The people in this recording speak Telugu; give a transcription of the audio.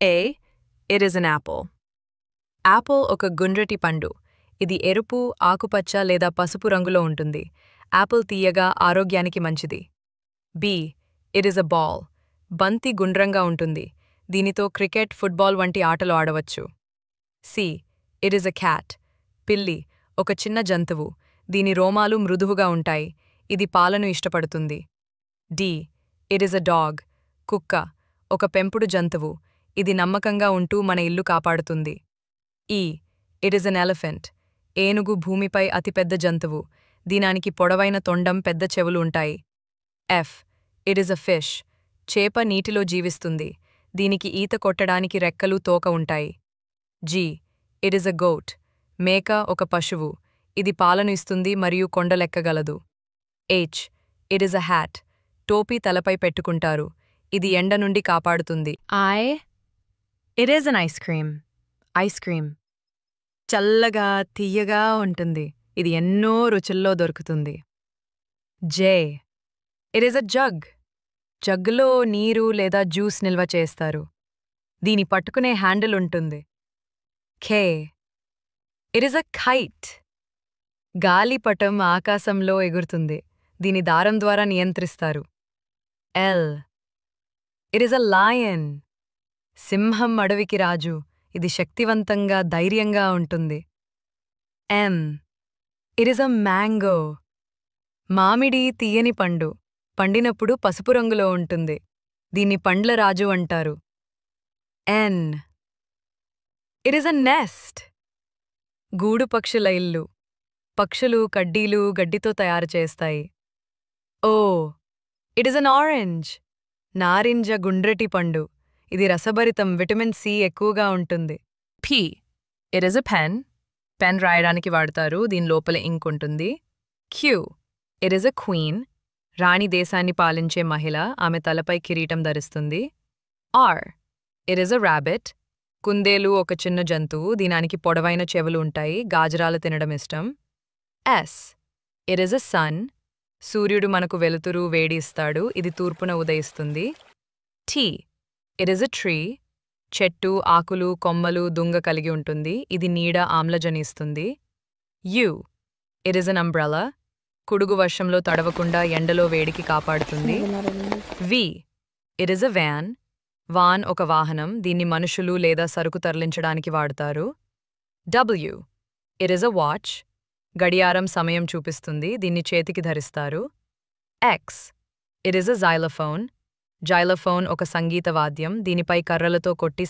A. It is an apple. Apple ఒక గుండ్రటి పండు. ఇది ఎరుపు, ఆకుపచ్చ లేదా పసుపు రంగులో ఉంటుంది. యాపిల్ తీయగా, ఆరోగ్యానికి మంచిది. B. It is a ball. బంతి గుండ్రంగా ఉంటుంది. దీనితో క్రికెట్, ఫుట్బాల్ వంటి ఆటలు ఆడవచ్చు. C. It is a cat. పిల్లి ఒక చిన్న జంతువు. దీని రోమాలు మృదువుగా ఉంటాయి. ఇది పాలను ఇష్టపడుతుంది. D. It is a dog. కుక్క ఒక పెంపుడు జంతువు. ఇది నమ్మకంగా ఉంటూ మన ఇల్లు కాపాడుతుంది. E. It is an elephant. ఏనుగు భూమిపై అతిపెద్ద జంతువు. దీనానికి పొడవైన తొండం, పెద్ద చెవులు ఉంటాయి. F. It is a fish. చేప నీటిలో జీవిస్తుంది. దీనికి ఈత కొట్టడానికి రెక్కలు, తోక ఉంటాయి. G. It is a goat. మేక ఒక పశువు. ఇది పాలను ఇస్తుంది మరియు కొండలెక్కగలదు. H. It is a hat. టోపీ తలపై పెట్టుకుంటారు. ఇది ఎండ నుండి కాపాడుతుంది. I. It is an ice cream. Ice cream చల్లగా, తియ్యగా ఉంటుంది. ఇది ఎన్నో రుచుల్లో దొరుకుతుంది. J. It is a jug. జగ్గులో నీరు లేదా జ్యూస్ నిల్వ చేస్తారు. దీని పట్టుకునే హ్యాండిల్ ఉంటుంది. K. It is a kite. గాలిపటం ఆకాశంలో ఎగురుతుంది. దీని దారం ద్వారా నియంత్రిస్తారు. L. It is a lion. సింహం అడవికి రాజు. ఇది శక్తివంతంగా, ధైర్యంగా ఉంటుంది. M. It is a mango. మామిడి తీయని పండు. పండినప్పుడు పసుపు రంగులో ఉంటుంది. దీన్ని పండ్ల రాజు అంటారు. N. It is a nest. గూడు పక్షుల ఇల్లు. పక్షులు కడ్డీలు, గడ్డితో తయారు చేస్తాయి. O. It is an orange. నారింజ గుండ్రటి పండు. ఇది రసభరితం, విటమిన్ సి ఎక్కువగా ఉంటుంది. P. It is a pen. Pen రాయడానికి వాడతారు. దీని లోపల ఇంక్ ఉంటుంది. Q. It is a queen. రాణి దేశాన్ని పాలించే మహిళ. ఆమె తలపై కిరీటం ధరిస్తుంది. R. It is a rabbit. కుందేలు ఒక చిన్న జంతువు. దీనానికి పొడవైన చెవులు ఉంటాయి. గాజరాలు తినడం ఇష్టం. S. It is a sun. సూర్యుడు మనకు వెలుతురు, వేడి ఇస్తాడు. ఇది తూర్పున ఉదయిస్తుంది. T. It is a tree. చెట్టు, ఆకులు, కొమ్మలు, దుంగ కలిగి ఉంటుంది. ఇది నీడ, ఆమ్లజని ఇస్తుంది. U. It is an umbrella. కుడుగు వర్షంలో తడవకుండా ఎండలో వేడికి కాపాడుతుంది. V. It is a van. Van ఒక వాహనం. దీన్ని మనుషులు లేదా సరుకు తరలించడానికి వాడతారు. W. It is a watch. గడియారం సమయం చూపిస్తుంది. దీన్ని చేతికి ధరిస్తారు. X. It is a xylophone. Xylophone ఒక సంగీత వాద్యం. దీనిపై కర్రలతో కొట్టి